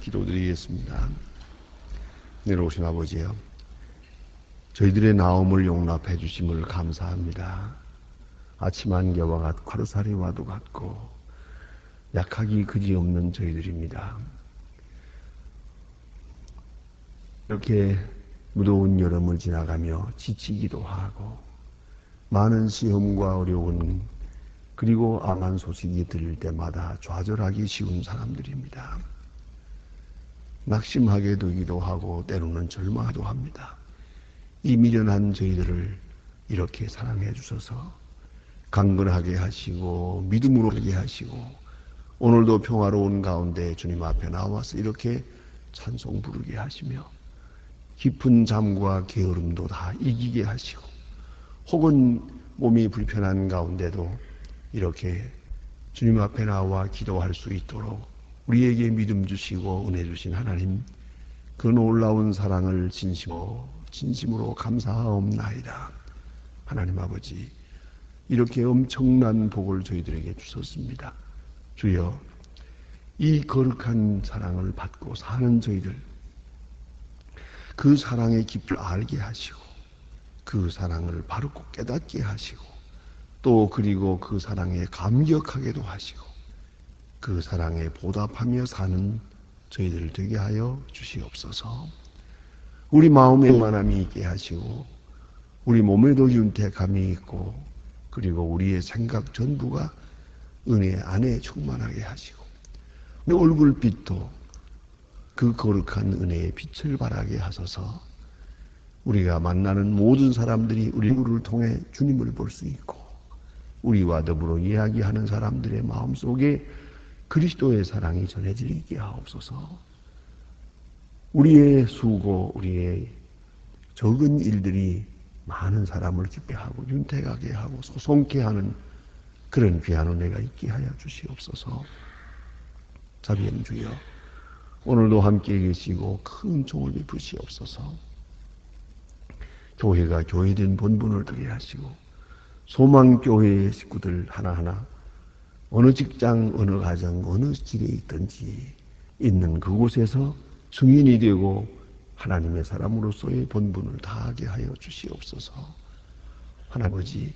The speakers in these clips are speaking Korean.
기도드리겠습니다. 내려오신 아버지요, 저희들의 나옴을 용납해 주심을 감사합니다. 아침 안개와 같고 하루살이와도 같고 약하기 그지없는 저희들입니다. 이렇게 무더운 여름을 지나가며 지치기도 하고 많은 시험과 어려운 그리고 암한 소식이 들릴 때마다 좌절하기 쉬운 사람들입니다. 낙심하게 되기도 하고 때로는 절망하기도 합니다. 이 미련한 저희들을 이렇게 사랑해 주셔서 강건하게 하시고 믿음으로 하게 하시고 오늘도 평화로운 가운데 주님 앞에 나와서 이렇게 찬송 부르게 하시며 깊은 잠과 게으름도 다 이기게 하시고 혹은 몸이 불편한 가운데도 이렇게 주님 앞에 나와 기도할 수 있도록 우리에게 믿음 주시고 은혜 주신 하나님, 그 놀라운 사랑을 진심으로 감사하옵나이다. 하나님 아버지, 이렇게 엄청난 복을 저희들에게 주셨습니다. 주여, 이 거룩한 사랑을 받고 사는 저희들, 그 사랑의 깊이를 알게 하시고 그 사랑을 바르고 깨닫게 하시고 또 그리고 그 사랑에 감격하게도 하시고 그 사랑에 보답하며 사는 저희들 되게 하여 주시옵소서. 우리 마음에 만함이 있게 하시고 우리 몸에도 윤택함이 있고 그리고 우리의 생각 전부가 은혜 안에 충만하게 하시고 우리 얼굴빛도 그 거룩한 은혜의 빛을 발하게 하소서. 우리가 만나는 모든 사람들이 우리 얼굴을 통해 주님을 볼 수 있고 우리와 더불어 이야기하는 사람들의 마음속에 그리스도의 사랑이 전해지게 하옵소서. 우리의 수고, 우리의 적은 일들이 많은 사람을 기쁘게 하고 윤택하게 하고 소송케 하는 그런 귀한 은혜가 있게 하여 주시옵소서. 자비한 주여, 오늘도 함께 계시고 큰 종을 베푸시옵소서. 교회가 교회된 본분을 되게 하시고 소망교회의 식구들 하나하나 어느 직장, 어느 가정, 어느 길에 있든지 있는 그곳에서 증인이 되고 하나님의 사람으로서의 본분을 다하게 하여 주시옵소서. 하나님 아버지,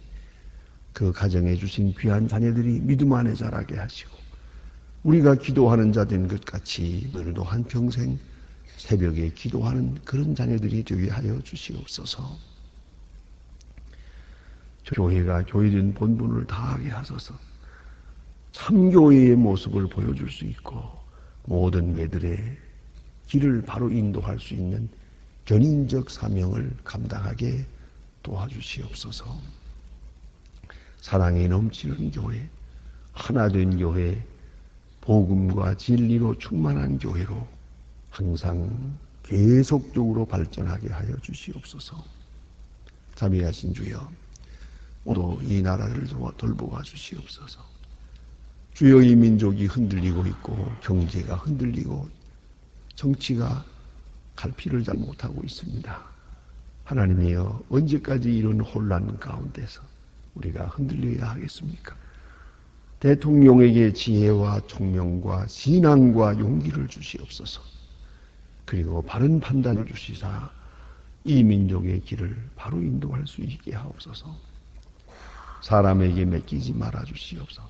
그 가정에 주신 귀한 자녀들이 믿음 안에 자라게 하시고 우리가 기도하는 자 된 것 같이 오늘도 한평생 새벽에 기도하는 그런 자녀들이 되게 하여 주시옵소서. 교회가 교회된 본분을 다하게 하소서. 참교회의 모습을 보여줄 수 있고 모든 개들의 길을 바로 인도할 수 있는 견인적 사명을 감당하게 도와주시옵소서. 사랑이 넘치는 교회, 하나된 교회, 복음과 진리로 충만한 교회로 항상 계속적으로 발전하게 하여 주시옵소서. 자비하신 주여, 오늘도 이 나라를 돌보아 주시옵소서. 주여, 이 민족이 흔들리고 있고 경제가 흔들리고 정치가 갈피를 잘 못하고 있습니다. 하나님이여, 언제까지 이런 혼란 가운데서 우리가 흔들려야 하겠습니까? 대통령에게 지혜와 총명과 신앙과 용기를 주시옵소서. 그리고 바른 판단을 주시사 이 민족의 길을 바로 인도할 수 있게 하옵소서. 사람에게 맡기지 말아 주시옵소서.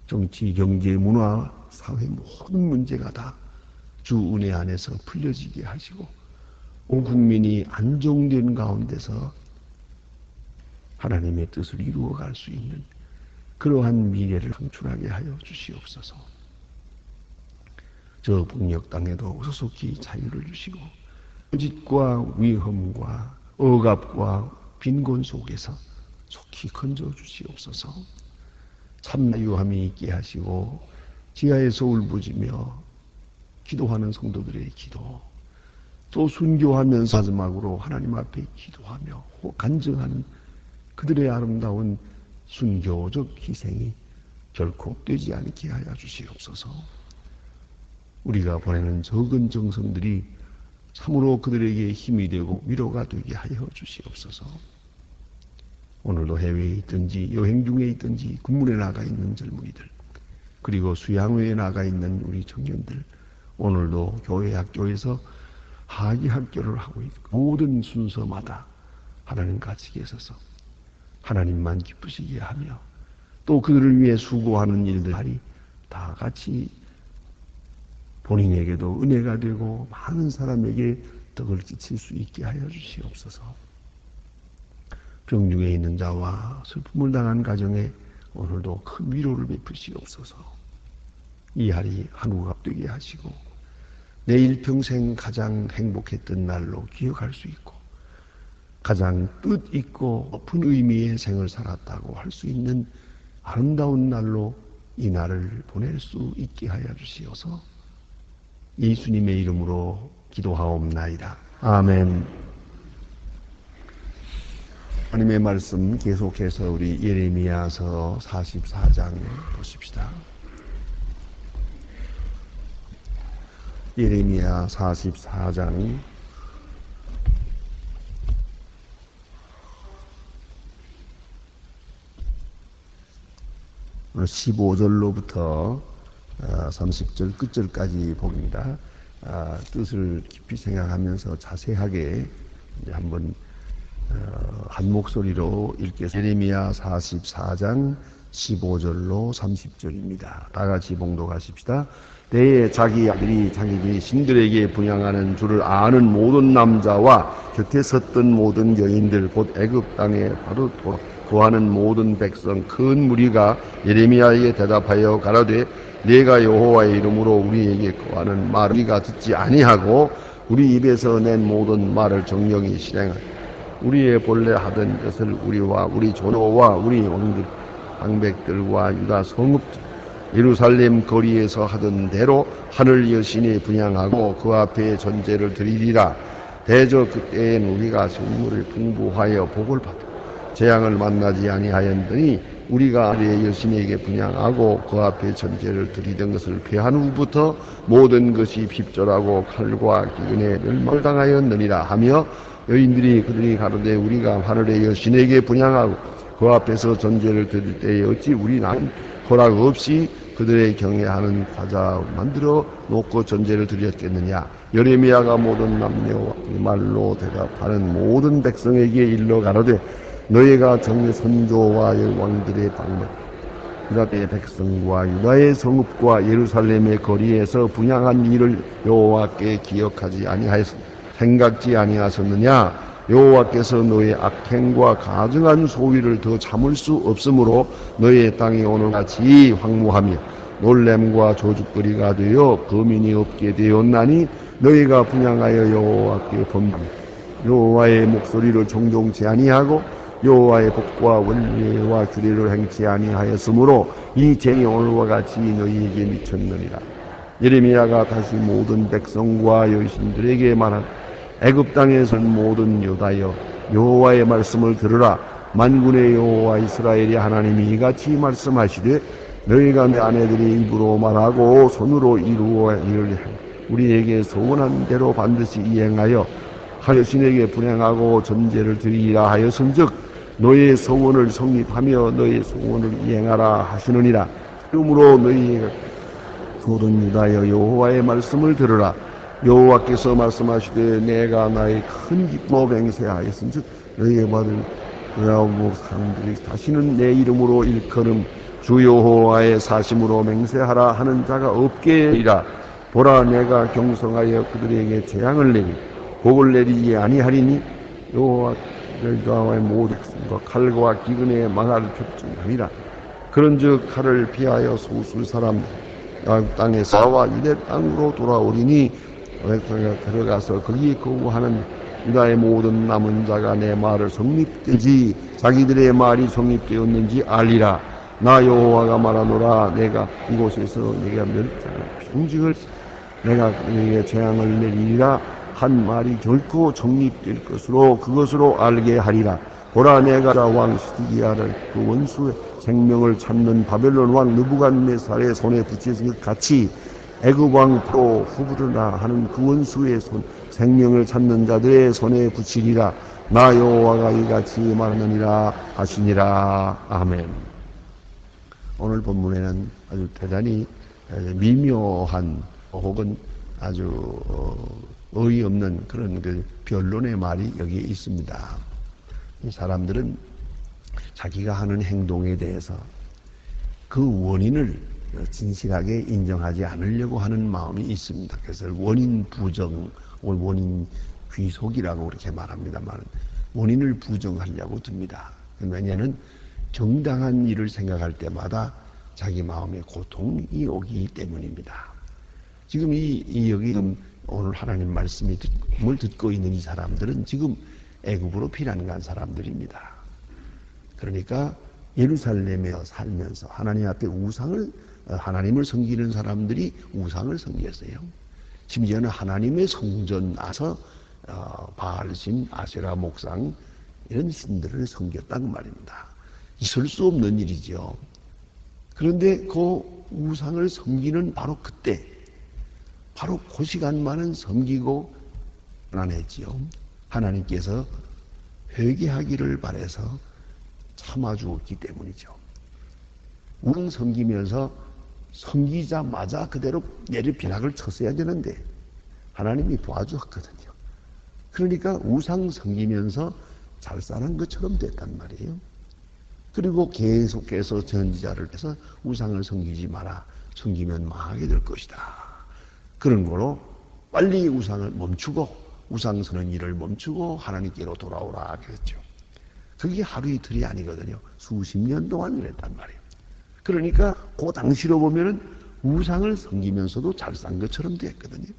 정치, 경제, 문화, 사회 모든 문제가 다 주 은혜 안에서 풀려지게 하시고 온 국민이 안정된 가운데서 하나님의 뜻을 이루어갈 수 있는 그러한 미래를 창출하게 하여 주시옵소서. 저 북녘 땅에도 소속히 자유를 주시고 거짓과 위험과 억압과 빈곤 속에서 속히 건져 주시옵소서. 참나유함이 있게 하시고 지하에서 울부짖며 기도하는 성도들의 기도, 또 순교하면서 마지막으로 하나님 앞에 기도하며 간증하는 그들의 아름다운 순교적 희생이 결코 되지 않게 하여 주시옵소서. 우리가 보내는 적은 정성들이 참으로 그들에게 힘이 되고 위로가 되게 하여 주시옵소서. 오늘도 해외에 있든지 여행 중에 있든지 군문에 나가 있는 젊은이들, 그리고 수양회에 나가 있는 우리 청년들, 오늘도 교회 학교에서 하기 학교를 하고 있고 모든 순서마다 하나님 같이 계셔서 하나님만 기쁘시게 하며 또 그들을 위해 수고하는 일들이 다 같이 본인에게도 은혜가 되고 많은 사람에게 덕을 끼칠 수 있게 하여 주시옵소서. 병중에 있는 자와 슬픔을 당한 가정에 오늘도 큰 위로를 베푸시옵소서. 이 날이 한우가 되게 하시고 내일 평생 가장 행복했던 날로 기억할 수 있고 가장 뜻있고 높은 의미의 생을 살았다고 할 수 있는 아름다운 날로 이 날을 보낼 수 있게 하여 주시어서 예수님의 이름으로 기도하옵나이다. 아멘. 하나님의 말씀 계속해서 우리 예레미야서 44장 보십시다. 예레미야 44장 15절로부터 30절 끝절까지 봅니다. 뜻을 깊이 생각하면서 자세하게 한번 한 목소리로 읽겠습니다. 예레미야 44장 15절로 30절입니다. 다 같이 봉독하십시다. 때에 자기 아들이 자기 신들에게 분양하는 줄을 아는 모든 남자와 곁에 섰던 모든 여인들 곧 애굽 땅에 바로 거하는 모든 백성 큰 무리가 예레미야에게 대답하여 가라되 네가 여호와의 이름으로 우리에게 거하는 말을 우리가 듣지 아니하고 우리 입에서 낸 모든 말을 정령히 실행하여 우리의 본래 하던 것을 우리와 우리 조노와 우리 왕들 방백들과 유다 성읍 예루살렘 거리에서 하던 대로 하늘 여신이 분향하고 그 앞에 전제를 드리리라. 대저 그때엔 우리가 성물을 풍부하여 복을 받고 재앙을 만나지 아니하였더니 우리가 하늘의 여신에게 분향하고 그 앞에 전제를 드리던 것을 피한 후부터 모든 것이 핍절하고 칼과 기근에 멸망을 당하였느니라 하며 여인들이 그들이 가로되 우리가 하늘의 여신에게 분향하고 그 앞에서 전제를 드릴 때에 어찌 우리는 허락 없이 그들의 경외하는 과자 만들어 놓고 전제를 드렸겠느냐. 예레미야가 모든 남녀와 이 말로 대답하는 모든 백성에게 일러 가로되 너희가 정의 선조와 왕들의 방문 유다의 백성과 유다의 성읍과 예루살렘의 거리에서 분향한 일을 여호와께 기억하지 아니하였 생각지 아니하셨느냐. 여호와께서 너의 악행과 가증한 소위를 더 참을 수 없으므로 너의 땅이 오늘같이 황무하며 놀램과 조죽거리가 되어 거민이 없게 되었나니 너희가 분향하여 여호와께 범하며 여호와의 목소리를 종종치 아니하고 여호와의 법과 원리와 규례를 행치 아니하였으므로 이 죄이 오늘과 같이 너희에게 미쳤느니라. 예레미야가 다시 모든 백성과 여신들에게 말한 애굽 땅에선 모든 유다여 여호와의 말씀을 들으라. 만군의 여호와 이스라엘의 하나님이 이같이 말씀하시되 너희가 내 아내들이 입으로 말하고 손으로 이루어 이를 우리에게 소원한 대로 반드시 이행하여 하여신에게 분향하고 전제를 드리라 하였은즉 너의 소원을 성립하며 너의 소원을 이행하라 하시느니라. 그러므로 너희가 모든 유다여 여호와의 말씀을 들으라. 여호와께서 말씀하시되 내가 나의 큰 기쁨으로 맹세하였은즉 너희의 받을 그라고 사람들이 다시는 내 이름으로 일컬음 주 여호와의 사심으로 맹세하라 하는 자가 없게 하리라. 보라 내가 경성하여 그들에게 재앙을 내리 복을 내리지 아니하리니 여호와의 모든 백성과 칼과 기근에 망할 격중하니라. 그런즉 칼을 피하여 소수 사람 땅에서 나와 유대 땅으로 돌아오리니 들어가서 거기에 거주하는 유다의 모든 남은 자가 내 말을 성립되지 자기들의 말이 성립되었는지 알리라. 나 여호와가 말하노라. 내가 이곳에서 내가 멸장을 평징을 내가 그에게 재앙을 내리리라 한 말이 결코 성립될 것으로 그것으로 알게 하리라. 보라 내가 왕 시드기야를 그 원수의 생명을 찾는 바벨론 왕 느부갓네살의 손에 붙이신 것 같이 애굽 왕 프로 후브르나 하는 그 원수의 손 생명을 찾는 자들의 손에 붙이리라. 나 여호와가 이같이 말하느니라 하시니라. 아멘. 오늘 본문에는 아주 대단히 미묘한 혹은 아주 어이없는 그런 그 변론의 말이 여기에 있습니다. 이 사람들은 자기가 하는 행동에 대해서 그 원인을 진실하게 인정하지 않으려고 하는 마음이 있습니다. 그래서 원인 부정, 원인 귀속이라고 그렇게 말합니다만 원인을 부정하려고 듭니다. 왜냐하면 정당한 일을 생각할 때마다 자기 마음에 고통이 오기 때문입니다. 지금 여기 오늘 하나님 말씀을 듣고 있는 이 사람들은 지금 애굽으로 피난 간 사람들입니다. 그러니까 예루살렘에 살면서 하나님 앞에 하나님을 섬기는 사람들이 우상을 섬겼어요. 심지어는 하나님의 성전 와서 바알신, 아세라 목상 이런 신들을 섬겼다는 말입니다. 있을 수 없는 일이죠. 그런데 그 우상을 섬기는 바로 그때, 바로 그 시간만은 섬기고 안 했지요. 하나님께서 회개하기를 바라서 참아주었기 때문이죠. 우상 섬기면서 섬기자마자 그대로 내리 벼락을 쳤어야 되는데 하나님이 도와주었거든요. 그러니까 우상 섬기면서 잘 사는 것처럼 됐단 말이에요. 그리고 계속해서 전지자를 해서 우상을 섬기지 마라. 섬기면 망하게 될 것이다. 그런 거로 빨리 우상을 멈추고 우상 서는 일을 멈추고 하나님께로 돌아오라 그랬죠. 그게 하루 이틀이 아니거든요. 수십 년 동안 그랬단 말이에요. 그러니까 그 당시로 보면은 우상을 섬기면서도 잘 산 것처럼 됐거든요.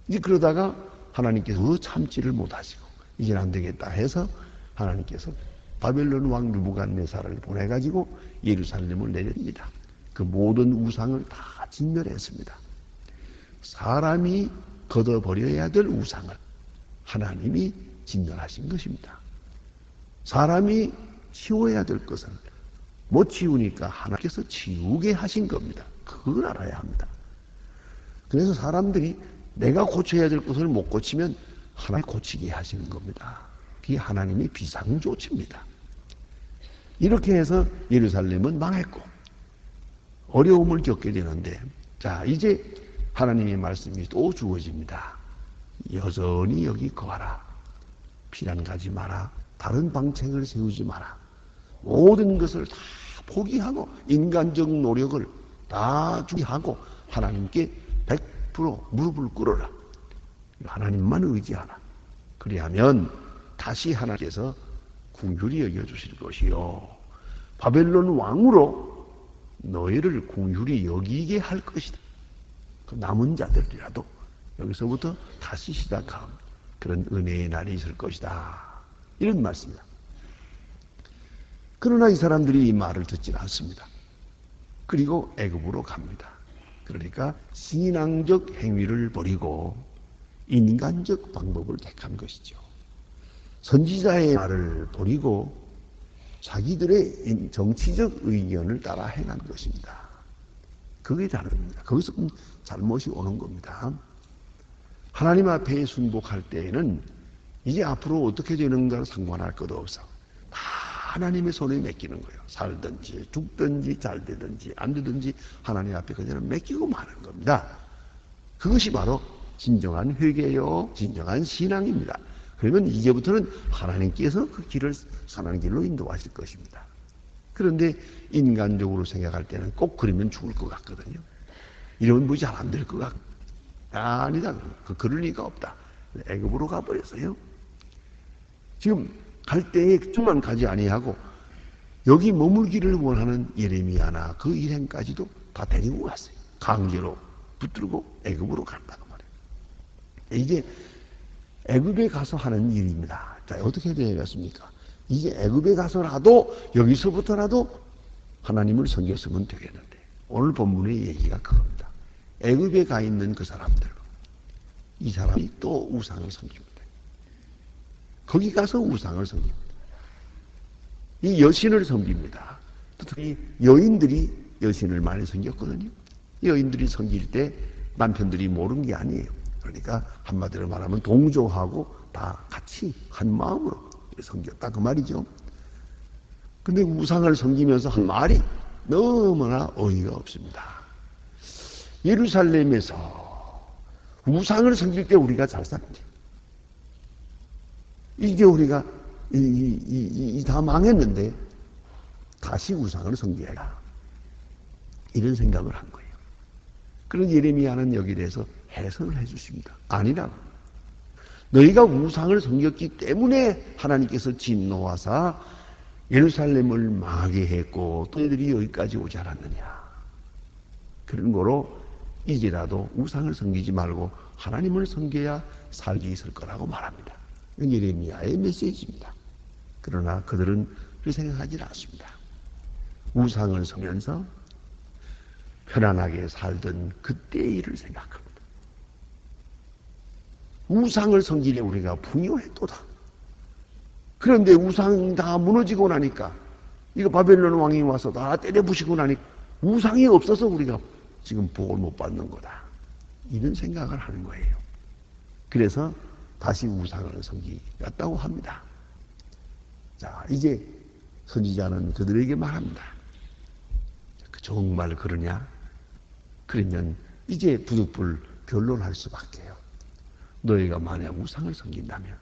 이제 그러다가 하나님께서 참지를 못하시고 이제 안 되겠다 해서 하나님께서 바벨론 왕 느부갓네살을 보내가지고 예루살렘을 내립니다. 그 모든 우상을 다 진멸했습니다. 사람이 걷어버려야 될 우상을 하나님이 진멸하신 것입니다. 사람이 치워야 될 것은 못 치우니까 하나님께서 치우게 하신 겁니다. 그걸 알아야 합니다. 그래서 사람들이 내가 고쳐야 될 것을 못 고치면 하나님이 고치게 하시는 겁니다. 그게 하나님의 비상조치입니다. 이렇게 해서 예루살렘은 망했고 어려움을 겪게 되는데, 자 이제 하나님의 말씀이 또 주어집니다. 여전히 여기 거하라. 피난 가지 마라. 다른 방책을 세우지 마라. 모든 것을 다 포기하고 인간적 노력을 다 주의하고 하나님께 100% 무릎을 꿇어라. 하나님만 의지하라. 그리하면 다시 하나님께서 긍휼히 여겨주실 것이요 바벨론 왕으로 너희를 긍휼히 여기게 할 것이다. 그 남은 자들이라도 여기서부터 다시 시작한 그런 은혜의 날이 있을 것이다. 이런 말씀이다. 그러나 이 사람들이 이 말을 듣지 않습니다. 그리고 애굽으로 갑니다. 그러니까 신앙적 행위를 버리고 인간적 방법을 택한 것이죠. 선지자의 말을 버리고 자기들의 정치적 의견을 따라 행한 것입니다. 그게 다릅니다. 거기서 잘못이 오는 겁니다. 하나님 앞에 순복할 때에는 이제 앞으로 어떻게 되는가를 상관할 것도 없어. 다 하나님의 손에 맡기는 거예요. 살든지 죽든지 잘 되든지 안 되든지 하나님 앞에 그냥 맡기고 마는 겁니다. 그것이 바로 진정한 회개요, 진정한 신앙입니다. 그러면 이제부터는 하나님께서 그 길을 선한 길로 인도하실 것입니다. 그런데 인간적으로 생각할 때는 꼭 그러면 죽을 것 같거든요. 이러면 뭐 잘 안 될 것 같고, 아니다. 그럴 리가 없다. 애굽으로 가버렸어요. 지금 갈 때에 좀만 가지 아니하고 여기 머물기를 원하는 예레미야나 그 일행까지도 다 데리고 갔어요. 강제로 붙들고 애굽으로 간다고 말이에요. 이게 애굽에 가서 하는 일입니다. 자, 어떻게 되겠습니까? 이제 애굽에 가서라도 여기서부터라도 하나님을 섬겼으면 되겠는데, 오늘 본문의 얘기가 그겁니다. 애굽에 가 있는 그 사람들, 이 사람이 또 우상을 섬깁니다. 거기 가서 우상을 섬깁니다. 이 여신을 섬깁니다. 특히 여인들이 여신을 많이 섬겼거든요. 여인들이 섬길 때 남편들이 모르는 게 아니에요. 그러니까 한마디로 말하면 동조하고 다 같이 한 마음으로 섬겼다 그 말이죠. 근데 우상을 섬기면서 한 말이 너무나 어이가 없습니다. 예루살렘에서 우상을 섬길 때 우리가 잘 사는지. 이제 우리가 다 망했는데 다시 우상을 섬겨야 이런 생각을 한 거예요. 그런 예레미야는 여기에 대해서 해석을 해주십니다. 아니라 너희가 우상을 섬겼기 때문에 하나님께서 진노하사 예루살렘을 망하게 했고 또 너희들이 여기까지 오지 않았느냐. 그런 거로 이제라도 우상을 섬기지 말고 하나님을 섬겨야 살기 있을 거라고 말합니다. 이건 예레미야의 메시지입니다. 그러나 그들은 그렇게 생각하지 않습니다. 우상을 섬기면서 편안하게 살던 그때의 일을 생각합니다. 우상을 섬기려 우리가 풍요했도다. 그런데 우상 다 무너지고 나니까 이거 바벨론 왕이 와서 다 때려 부시고 나니까 우상이 없어서 우리가 지금 복을 못 받는 거다. 이런 생각을 하는 거예요. 그래서 다시 우상을 섬기겠다고 합니다. 자, 이제 선지자는 그들에게 말합니다. 정말 그러냐? 그러면 이제 부득불 변론할 수밖에요. 너희가 만약 우상을 섬긴다면,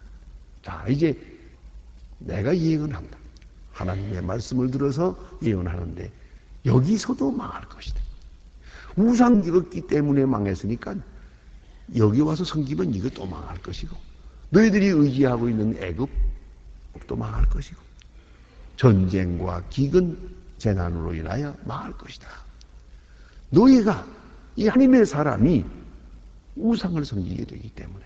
자, 이제 내가 예언한다. 하나님의 말씀을 들어서 예언하는데 여기서도 망할 것이다. 우상 기었기 때문에 망했으니까 여기 와서 섬기면 이것도 망할 것이고, 너희들이 의지하고 있는 애굽도 망할 것이고, 전쟁과 기근, 재난으로 인하여 망할 것이다. 너희가 이 하나님의 사람이 우상을 섬기게 되기 때문에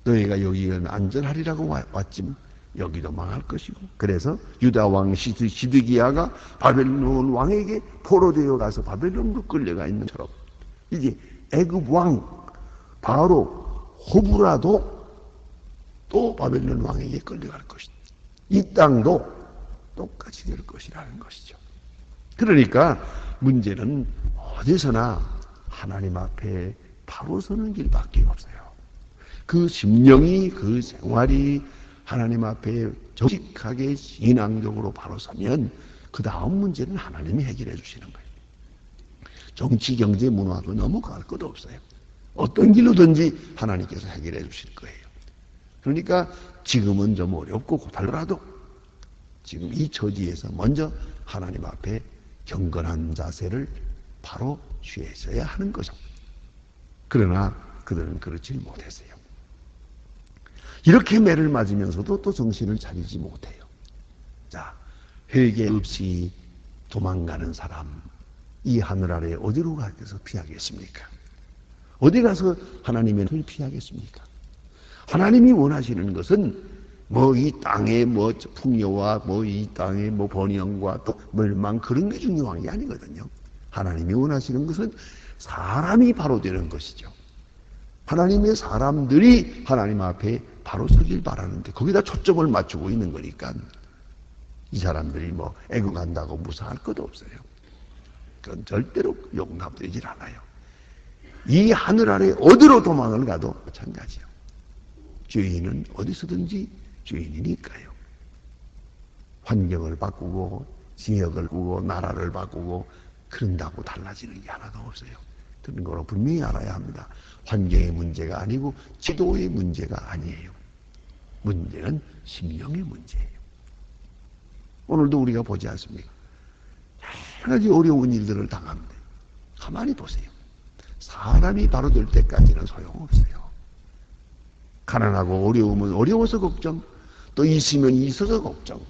너희가 여기는 안전하리라고 왔지만 여기도 망할 것이고, 그래서 유다 왕 시드기야가 바벨론 왕에게 포로되어 가서 바벨론으로 끌려가 있는 것처럼 이제 애굽 왕 바로 호브라도 또 바벨론 왕에게 끌려갈 것이다. 이 땅도 똑같이 될 것이라는 것이죠. 그러니까 문제는 어디서나 하나님 앞에 바로 서는 길밖에 없어요. 그 심령이, 그 생활이 하나님 앞에 정직하게 신앙적으로 바로 서면 그 다음 문제는 하나님이 해결해 주시는 거예요. 정치, 경제, 문화도 넘어갈 것도 없어요. 어떤 길로든지 하나님께서 해결해 주실 거예요. 그러니까 지금은 좀 어렵고 고달라도 지금 이 처지에서 먼저 하나님 앞에 경건한 자세를 바로 취해서야 하는 거죠. 그러나 그들은 그렇지 못했어요. 이렇게 매를 맞으면서도 또 정신을 차리지 못해요. 자, 회개 없이 도망가는 사람, 이 하늘 아래 어디로 가서 피하겠습니까? 어디 가서 하나님의 손을 피하겠습니까? 하나님이 원하시는 것은 뭐 이 땅의 뭐 풍요와 뭐 이 땅의 뭐 번영과 또 멸망 그런 게 중요한 게 아니거든요. 하나님이 원하시는 것은 사람이 바로 되는 것이죠. 하나님의 사람들이 하나님 앞에 바로 서길 바라는데 거기다 초점을 맞추고 있는 거니까 이 사람들이 뭐 애국 간다고 무사할 것도 없어요. 그건 절대로 용납되질 않아요. 이 하늘 아래 어디로 도망을 가도 마찬가지요. 죄인은 어디서든지 죄인이니까요. 환경을 바꾸고 지역을 바꾸고 나라를 바꾸고 그런다고 달라지는 게 하나도 없어요. 그런 거로 분명히 알아야 합니다. 환경의 문제가 아니고 지도의 문제가 아니에요. 문제는 심령의 문제예요. 오늘도 우리가 보지 않습니까? 여러 가지 어려운 일들을 당합니다. 가만히 보세요. 사람이 바로 될 때까지는 소용없어요. 가난하고 어려우면 어려워서 걱정, 또 있으면 있어서 걱정.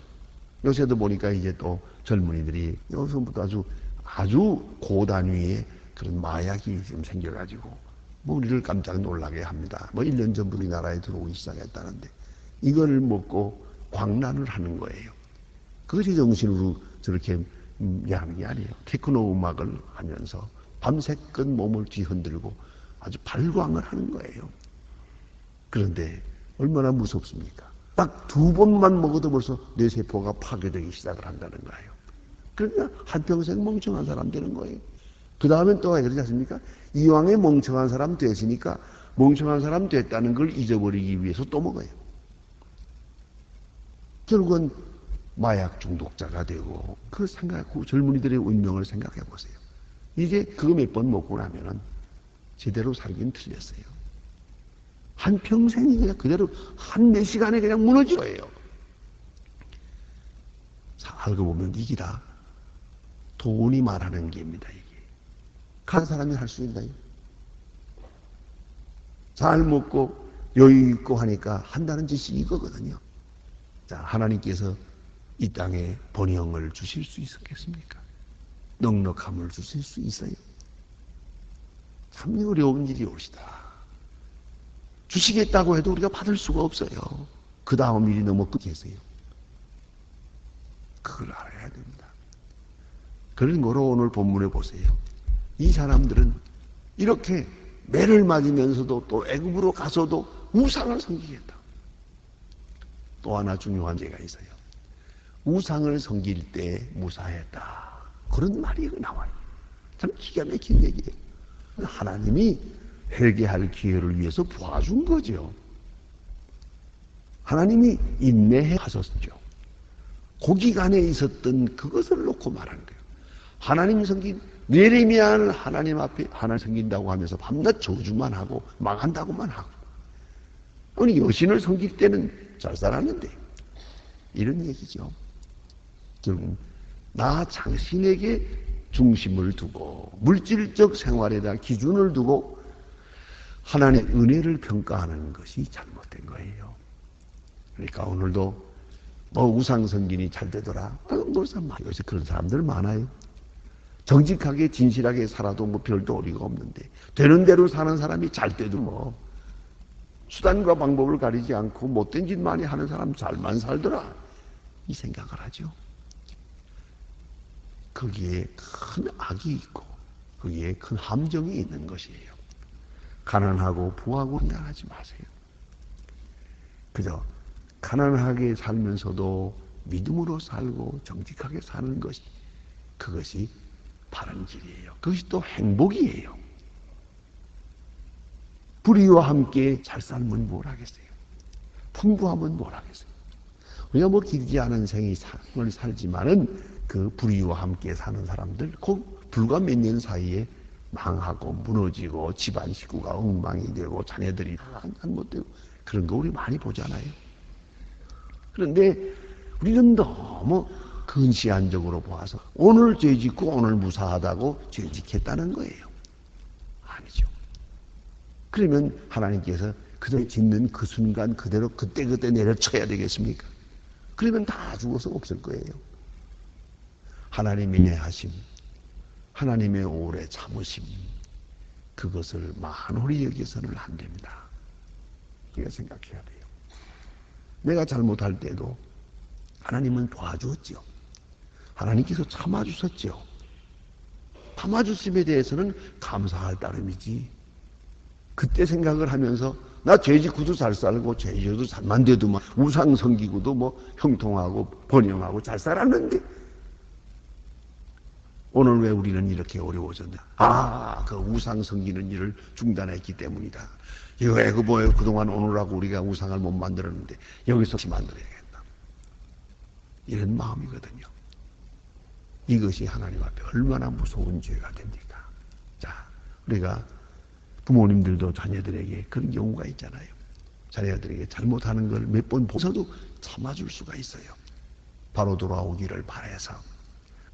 요새도 보니까 이제 또 젊은이들이 여기서부터 아주 고단위의 그런 마약이 좀 생겨가지고 뭐 우리를 깜짝 놀라게 합니다. 뭐 1년 전부터 우리나라에 들어오기 시작했다는데 이걸 먹고 광란을 하는 거예요. 그것이 정신으로 저렇게 하는 게 아니에요. 테크노 음악을 하면서 밤새껏 몸을 뒤흔들고 아주 발광을 하는 거예요. 그런데 얼마나 무섭습니까? 딱 2번만 먹어도 벌써 뇌세포가 파괴되기 시작을 한다는 거예요. 그러니까 한평생 멍청한 사람 되는 거예요. 그 다음엔 또 그러지 않습니까? 이왕에 멍청한 사람 됐으니까 멍청한 사람 됐다는 걸 잊어버리기 위해서 또 먹어요. 결국은 마약 중독자가 되고 그 젊은이들의 운명을 생각해 보세요. 이제 그거 몇 번 먹고 나면은 제대로 살긴 틀렸어요. 한평생이 그냥 그대로 한 몇 시간에 그냥 무너질 거예요. 알고 보면 이게 다 돈이 말하는 게입니다. 이게 가난한 사람이 할 수 있나요? 잘 먹고 여유 있고 하니까 한다는 짓이 이거거든요. 자, 하나님께서 이 땅에 번영을 주실 수 있었겠습니까? 넉넉함을 주실 수 있어요? 참 어려운 일이 오시다. 주시겠다고 해도 우리가 받을 수가 없어요. 그 다음 일이 너무 끝이었어요. 그걸 알아야 됩니다. 그런 거로 오늘 본문에 보세요. 이 사람들은 이렇게 매를 맞으면서도 또 애굽으로 가서도 우상을 섬기겠다. 또 하나 중요한 예가 있어요. 우상을 섬길 때 무사했다. 그런 말이 나와요. 참 기가 막힌 얘기예요. 하나님이 회개할 기회를 위해서 도와준 거죠. 하나님이 인내해 하셨죠. 고기간에 있었던 그것을 놓고 말하는 거예요. 하나님 섬긴 예레미야는 하나님 앞에 하나님 섬긴다고 하면서 밤낮 저주만 하고 망한다고만 하고, 아니 여신을 섬길 때는 잘 살았는데 이런 얘기죠. 결국 나 자신에게 중심을 두고 물질적 생활에다 기준을 두고 하나님의 은혜를 평가하는 것이 잘못된 거예요. 그러니까 오늘도 우상 섬기니 잘 되더라. 요새 그런 사람들 많아요. 정직하게 진실하게 살아도 별 도리가 없는데 되는 대로 사는 사람이 잘 때도 수단과 방법을 가리지 않고 못된 짓 많이 하는 사람 잘만 살더라. 이 생각을 하죠. 거기에 큰 악이 있고 거기에 큰 함정이 있는 것이에요. 가난하고 부하고 생각하지 마세요. 그저 가난하게 살면서도 믿음으로 살고 정직하게 사는 것이, 그것이 바른 길이에요. 그것이 또 행복이에요. 불의와 함께 잘 살면 뭘 하겠어요? 풍부하면 뭘 하겠어요? 우리가 길지 않은 생을 살지만은 그 불의와 함께 사는 사람들, 불과 몇 년 사이에 망하고 무너지고 집안 식구가 엉망이 되고 자녀들이 잘못되고 그런 거 우리 많이 보잖아요. 그런데 우리는 너무 근시안적으로 보아서 오늘 죄 짓고 오늘 무사하다고 죄 짓겠다는 거예요. 아니죠. 그러면 하나님께서 그들 짓는 그 순간 그대로 그때그때 내려쳐야 되겠습니까? 그러면 다 죽어서 없을 거예요. 하나님의 인내하심, 하나님의 오래 참으심, 그것을 만홀히 여기서는 안 됩니다. 우리가 생각해야 돼요. 내가 잘못할 때도 하나님은 도와주었죠. 하나님께서 참아주셨죠. 참아주심에 대해서는 감사할 따름이지. 그때 생각을 하면서 나 죄 짓고도 잘 살고 죄 지어도 잘만 돼도 우상 섬기고도 형통하고 번영하고 잘 살았는데 오늘 왜 우리는 이렇게 어려워졌나? 그 우상 섬기는 일을 중단했기 때문이다. 이거 애굽에 그동안 오늘하고 우리가 우상을 못 만들었는데 여기서 만들어야겠다. 이런 마음이거든요. 이것이 하나님 앞에 얼마나 무서운 죄가 됩니까? 자, 우리가 부모님들도 자녀들에게 그런 경우가 있잖아요. 자녀들에게 잘못하는 걸 몇 번 보서도 참아줄 수가 있어요. 바로 돌아오기를 바라서.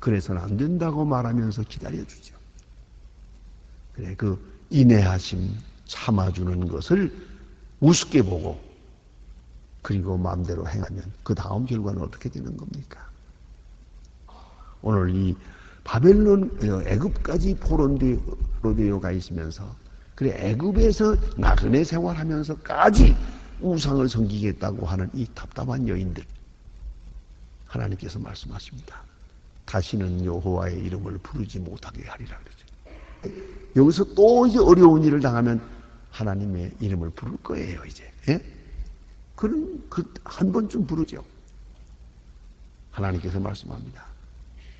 그래서는 안 된다고 말하면서 기다려주죠. 그래, 그 인내하심, 참아주는 것을 우습게 보고 그리고 마음대로 행하면 그 다음 결과는 어떻게 되는 겁니까? 오늘 이 바벨론, 애굽까지 포로되어 가 있으면서 그래 애굽에서 나그네 생활하면서까지 우상을 섬기겠다고 하는 이 답답한 여인들, 하나님께서 말씀하십니다. 다시는 여호와의 이름을 부르지 못하게 하리라 그러죠. 여기서 또 이제 어려운 일을 당하면 하나님의 이름을 부를 거예요, 이제. 예? 그런 한 번쯤 부르죠. 하나님께서 말씀합니다.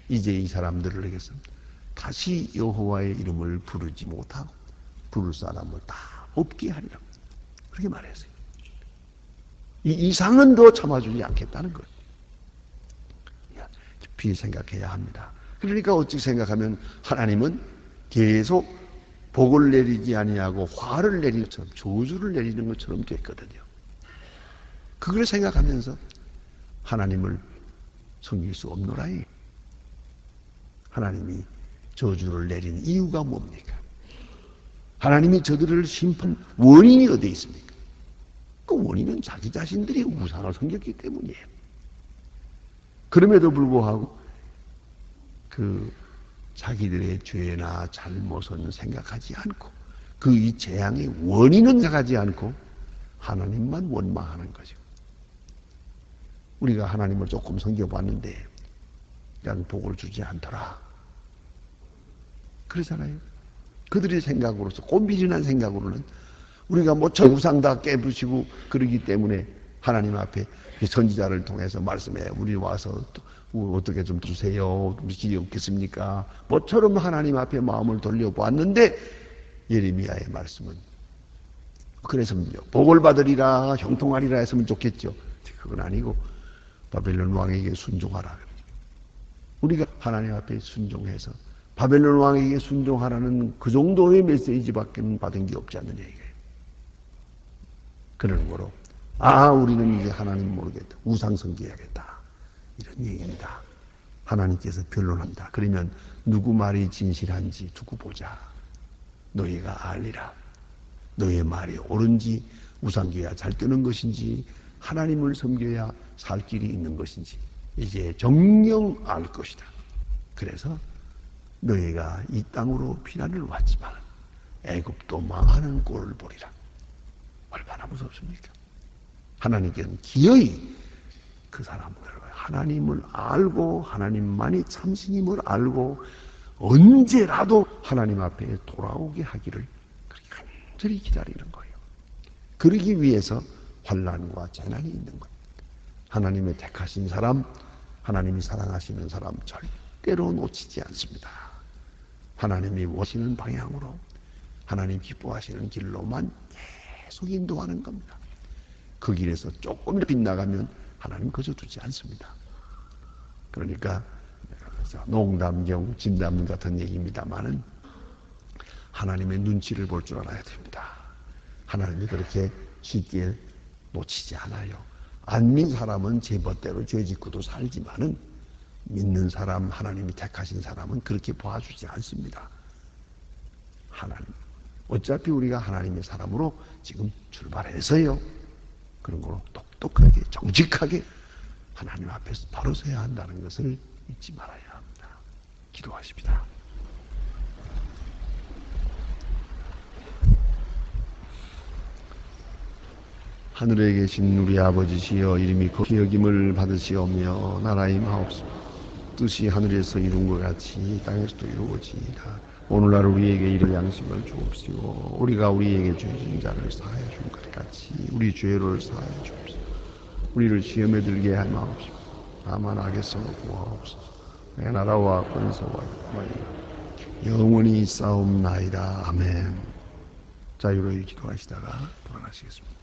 이제 이 사람들을 위해서 다시 여호와의 이름을 부르지 못하고 부를 사람을 다 없게 하리라. 그렇게 말했어요. 이 이상은 더 참아주지 않겠다는 거예요. 깊이 생각해야 합니다. 그러니까 어찌 생각하면 하나님은 계속 복을 내리지 아니하고 화를 내리는 것처럼, 저주를 내리는 것처럼 됐거든요. 그걸 생각하면서 하나님을 섬길 수 없노라이. 하나님이 저주를 내린 이유가 뭡니까? 하나님이 저들을 심판 원인이 어디에 있습니까? 그 원인은 자기 자신들이 우상을 섬겼기 때문이에요. 그럼에도 불구하고 그 자기들의 죄나 잘못은 생각하지 않고 그 이 재앙의 원인은 생각하지 않고 하나님만 원망하는 거죠. 우리가 하나님을 조금 섬겨봤는데 그냥 복을 주지 않더라. 그러잖아요. 그들의 생각으로서 꼰비리난 생각으로는 우리가 뭐 우상 다 깨부시고 그러기 때문에 하나님 앞에 선지자를 통해서 말씀해 우리 와서 어떻게 좀 주세요. 우리 길이 없겠습니까? 뭐처럼 하나님 앞에 마음을 돌려보았는데 예레미야의 말씀은 그래서 복을 받으리라 형통하리라 했으면 좋겠죠. 그건 아니고 바벨론 왕에게 순종하라. 우리가 하나님 앞에 순종해서 바벨론 왕에게 순종하라는 그 정도의 메시지밖에 받은 게 없지 않느냐 이거예요. 그러는 거로 우리는 이제 하나님 모르겠다. 우상 섬겨야겠다. 이런 얘기입니다. 하나님께서 변론한다. 그러면 누구 말이 진실한지 두고 보자. 너희가 알리라. 너희의 말이 옳은지 우상교야 잘 뜨는 것인지 하나님을 섬겨야 살 길이 있는 것인지 이제 정녕 알 것이다. 그래서 너희가 이 땅으로 피난을 왔지만 애굽도 망하는 꼴을 보리라. 얼마나 무섭습니까? 하나님께는 기어이 그 사람을 하나님을 알고 하나님만이 참신임을 알고 언제라도 하나님 앞에 돌아오게 하기를 그렇게 간절히 기다리는 거예요. 그러기 위해서 환난과 재난이 있는 거예요. 하나님의 택하신 사람, 하나님이 사랑하시는 사람 절대로 놓치지 않습니다. 하나님이 원하시는 방향으로 하나님 기뻐하시는 길로만 계속 인도하는 겁니다. 그 길에서 조금이라도 빗나가면 하나님 거저 두지 않습니다. 그러니까 농담경, 진담 같은 얘기입니다만은 하나님의 눈치를 볼 줄 알아야 됩니다. 하나님이 그렇게 쉽게 놓치지 않아요. 안 믿는 사람은 제멋대로 죄 짓고도 살지만은 믿는 사람, 하나님이 택하신 사람은 그렇게 봐주지 않습니다. 하나님. 어차피 우리가 하나님의 사람으로 지금 출발해서요. 그런 거로 똑똑하게, 정직하게 하나님 앞에서 바로 서야 한다는 것을 잊지 말아야 합니다. 기도하십니다. 하늘에 계신 우리 아버지시여 이름이 거룩히 여김을 받으시오며 나라의 마옵소서 뜻이 하늘에서 이룬 것 같이 땅에서도 이루어지이다. 오늘날 우리에게 이를 양식을 주옵시고 우리가 우리에게 죄진 자를 사하여 준 것 같이 우리 죄를 사하여 주옵소서. 우리를 시험에 들게 하지 마옵소서. 다만 악에서 구하옵소서. 내 나라와 권세와 영원히 싸움나이다. 아멘. 자유로이 기도하시다가 돌아가시겠습니다.